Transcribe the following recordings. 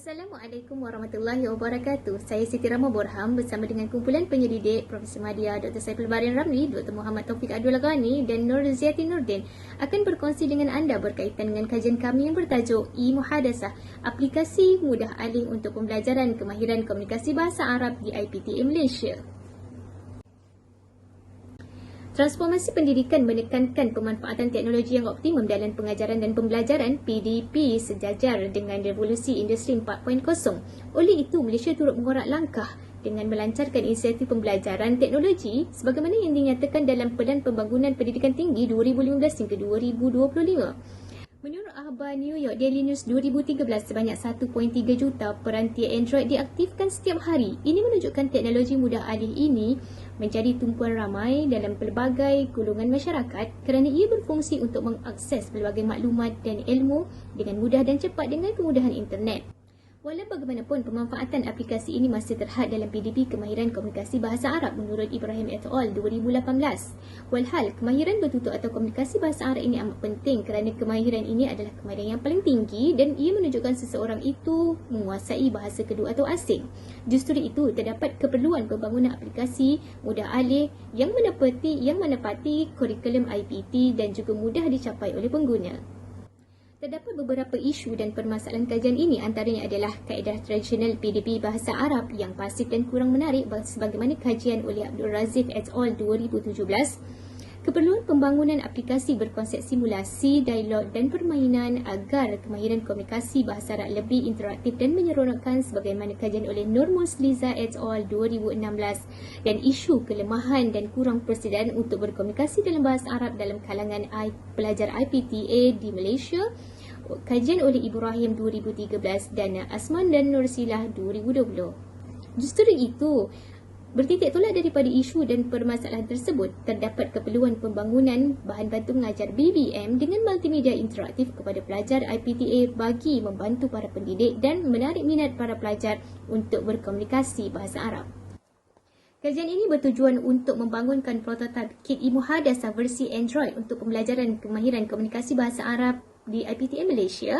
Assalamualaikum warahmatullahi wabarakatuh. Saya Siti Rama Borham bersama dengan kumpulan penyelidik Profesor Madya, Dr. Saiful Barian Ramli, Dr. Muhammad Taufiq Abdul Ghani dan Nur Ziati Nurdin akan berkongsi dengan anda berkaitan dengan kajian kami yang bertajuk E-Muhadasah, aplikasi mudah alih untuk pembelajaran kemahiran komunikasi bahasa Arab di IPTA Malaysia. Transformasi pendidikan menekankan pemanfaatan teknologi yang optimum dalam pengajaran dan pembelajaran PDP sejajar dengan revolusi industri 4.0. Oleh itu, Malaysia turut mengorak langkah dengan melancarkan inisiatif pembelajaran teknologi sebagaimana yang dinyatakan dalam Pelan Pembangunan Pendidikan Tinggi 2015 hingga 2025. Menurut akhbar New York Daily News 2013, sebanyak 1.3 juta peranti Android diaktifkan setiap hari. Ini menunjukkan teknologi mudah alih ini menjadi tumpuan ramai dalam pelbagai golongan masyarakat kerana ia berfungsi untuk mengakses pelbagai maklumat dan ilmu dengan mudah dan cepat dengan kemudahan internet. Walau bagaimanapun, pemanfaatan aplikasi ini masih terhad dalam PDP Kemahiran Komunikasi Bahasa Arab menurut Ibrahim et al. 2018. Walhal, kemahiran bertutur atau komunikasi bahasa Arab ini amat penting kerana kemahiran ini adalah kemahiran yang paling tinggi dan ia menunjukkan seseorang itu menguasai bahasa kedua atau asing. Justru itu, terdapat keperluan pembangunan aplikasi mudah alih yang menepati kurikulum IPT dan juga mudah dicapai oleh pengguna. Terdapat beberapa isu dan permasalahan kajian ini, antaranya adalah kaedah tradisional PDP Bahasa Arab yang pasif dan kurang menarik sebagaimana kajian oleh Abdul Razif et al. 2017, keperluan pembangunan aplikasi berkonsep simulasi, dialog dan permainan agar kemahiran komunikasi bahasa Arab lebih interaktif dan menyeronokkan sebagaimana kajian oleh Nur Musliza et al. 2016, dan isu kelemahan dan kurang persediaan untuk berkomunikasi dalam bahasa Arab dalam kalangan pelajar IPTA di Malaysia, kajian oleh Ibrahim 2013 dan Asman dan Nursilah 2020. Justru itu, bertitik tolak daripada isu dan permasalahan tersebut, terdapat keperluan pembangunan bahan bantu mengajar BBM dengan multimedia interaktif kepada pelajar IPTA bagi membantu para pendidik dan menarik minat para pelajar untuk berkomunikasi bahasa Arab. Kajian ini bertujuan untuk membangunkan prototipe kit E-Muhadasah versi Android untuk pembelajaran kemahiran komunikasi bahasa Arab di IPTA Malaysia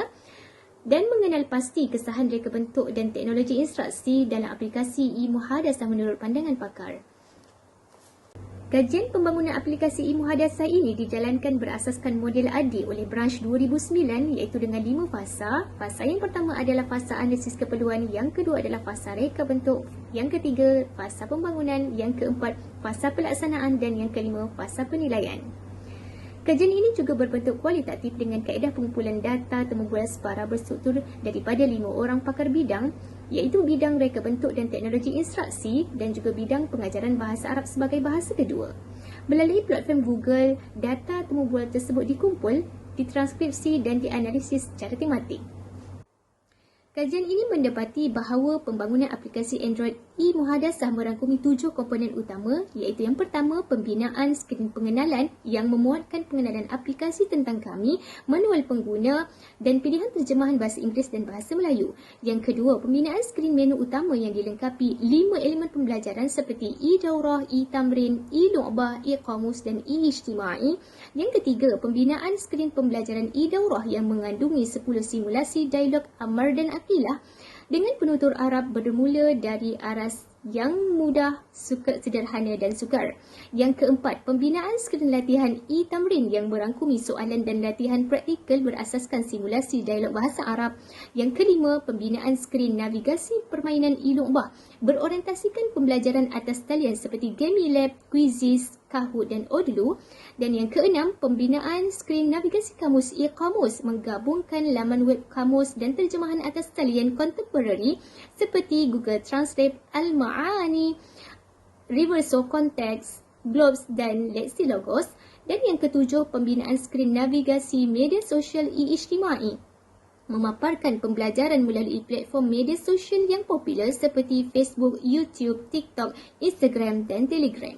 dan mengenal pasti kesahan reka bentuk dan teknologi instruksi dalam aplikasi E-Muhadasah menurut pandangan pakar. Kajian pembangunan aplikasi E-Muhadasah ini dijalankan berasaskan model ADI oleh Branch 2009 iaitu dengan 5 fasa. Fasa yang pertama adalah fasa analisis keperluan, yang kedua adalah fasa reka bentuk, yang ketiga fasa pembangunan, yang keempat fasa pelaksanaan dan yang kelima fasa penilaian. Kajian ini juga berbentuk kualitatif dengan kaedah pengumpulan data tembubulan separa berstruktur daripada 5 orang pakar bidang iaitu bidang reka bentuk dan teknologi instruksi dan juga bidang pengajaran bahasa Arab sebagai bahasa kedua. Melalui platform Google, data tembubulan tersebut dikumpul, ditranskripsi dan dianalisis secara tematik. Kajian ini mendapati bahawa pembangunan aplikasi Android E-Muhadasah merangkumi 7 komponen utama iaitu yang pertama, pembinaan skrin pengenalan yang memuatkan pengenalan aplikasi tentang kami, manual pengguna dan pilihan terjemahan bahasa Inggeris dan bahasa Melayu. Yang kedua, pembinaan skrin menu utama yang dilengkapi 5 elemen pembelajaran seperti E-Daurah, E-Tamrin, E-Lu'bah, E-Qamus dan E-Ijtimai. Yang ketiga, pembinaan skrin pembelajaran E-Daurah yang mengandungi 10 simulasi dialog Amar dan Aqilah dengan penutur Arab bermula dari aras yang mudah, sederhana dan sukar. Yang keempat, pembinaan skrin latihan E-Tamrin yang merangkumi soalan dan latihan praktikal berasaskan simulasi dialog bahasa Arab. Yang kelima, pembinaan skrin navigasi permainan E-Lu'bah berorientasikan pembelajaran atas talian seperti GamiLab, Quizizz, Kahoot dan Odlu. Dan yang keenam, pembinaan skrin navigasi kamus E-Qamus menggabungkan laman web kamus dan terjemahan atas talian kontemporari seperti Google Translate, Al-Ma'ani, Reverso Context, Globes dan Lexilogos. Dan yang ketujuh, pembinaan skrin navigasi media sosial E-Ijtimai memaparkan pembelajaran melalui platform media sosial yang popular seperti Facebook, YouTube, TikTok, Instagram dan Telegram.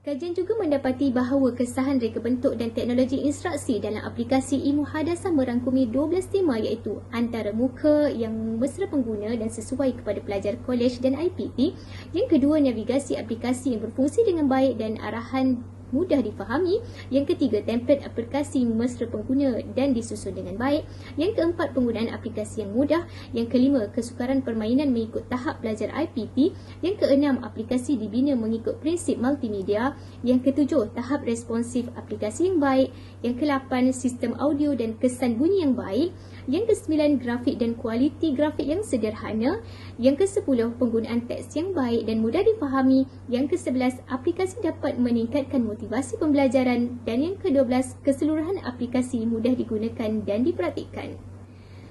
Kajian juga mendapati bahawa kesahan reka bentuk dan teknologi instruksi dalam aplikasi E-Muhadasah merangkumi 12 tema iaitu antara muka yang mesra pengguna dan sesuai kepada pelajar kolej dan IPT. Yang kedua, navigasi aplikasi yang berfungsi dengan baik dan arahan mudah difahami. Yang ketiga, template aplikasi mesra pengguna dan disusun dengan baik. Yang keempat, penggunaan aplikasi yang mudah. Yang kelima, kesukaran permainan mengikut tahap belajar IPT. Yang keenam, aplikasi dibina mengikut prinsip multimedia. Yang ketujuh, tahap responsif aplikasi yang baik. Yang ke-8, sistem audio dan kesan bunyi yang baik. Yang ke-9, grafik dan kualiti grafik yang sederhana. Yang ke-10, penggunaan teks yang baik dan mudah difahami. Yang ke-11, aplikasi dapat meningkatkan motivasi pembelajaran. Dan yang ke-12, keseluruhan aplikasi mudah digunakan dan dipraktikkan.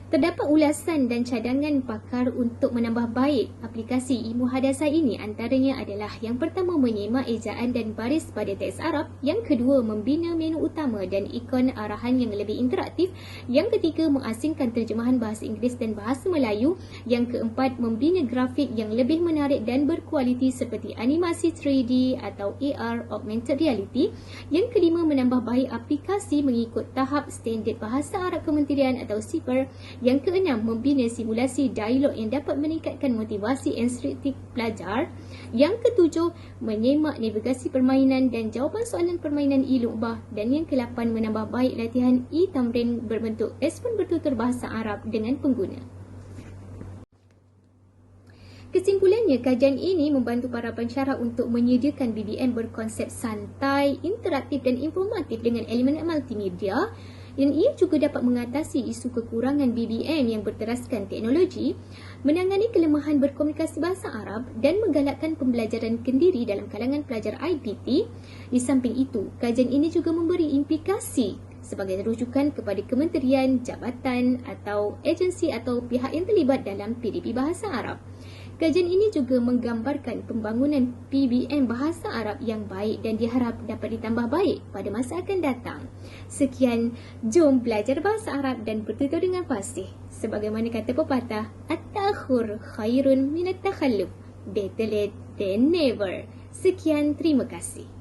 Terdapat ulasan dan cadangan pakar untuk menambah baik aplikasi e-Muhadasah ini. Antaranya adalah yang pertama, menyemak ejaan dan baris pada teks Arab. Yang kedua, membina menu utama dan ikon arahan yang lebih interaktif. Yang ketiga, mengasingkan terjemahan bahasa Inggeris dan bahasa Melayu. Yang keempat, membina grafik yang lebih menarik dan berkualiti seperti animasi 3D atau AR, Augmented Reality. Yang kelima, menambah baik aplikasi mengikut tahap standard bahasa Arab Kementerian atau SIPR. Yang keenam, membina simulasi dialog yang dapat meningkatkan motivasi instruktif pelajar. Yang ketujuh, menyemak navigasi permainan dan jawapan soalan permainan e-Lu'bah. Dan yang ke-8, menambah baik latihan e-tamrin berbentuk respon bertutur bahasa Arab dengan pengguna. Kesimpulannya, kajian ini membantu para pensyarah untuk menyediakan BBM berkonsep santai, interaktif dan informatif dengan elemen multimedia. Dan ia juga dapat mengatasi isu kekurangan BBM yang berteraskan teknologi, menangani kelemahan berkomunikasi bahasa Arab dan menggalakkan pembelajaran kendiri dalam kalangan pelajar IPT. Di samping itu, kajian ini juga memberi implikasi sebagai rujukan kepada kementerian, jabatan atau agensi atau pihak yang terlibat dalam PDP Bahasa Arab. Kajian ini juga menggambarkan pembangunan PBM Bahasa Arab yang baik dan diharap dapat ditambah baik pada masa akan datang. Sekian, jom belajar bahasa Arab dan bertutur dengan fasih. Sebagaimana kata pepatah, at-ta'khur khairun minat takhalluf. Better late than never. Sekian, terima kasih.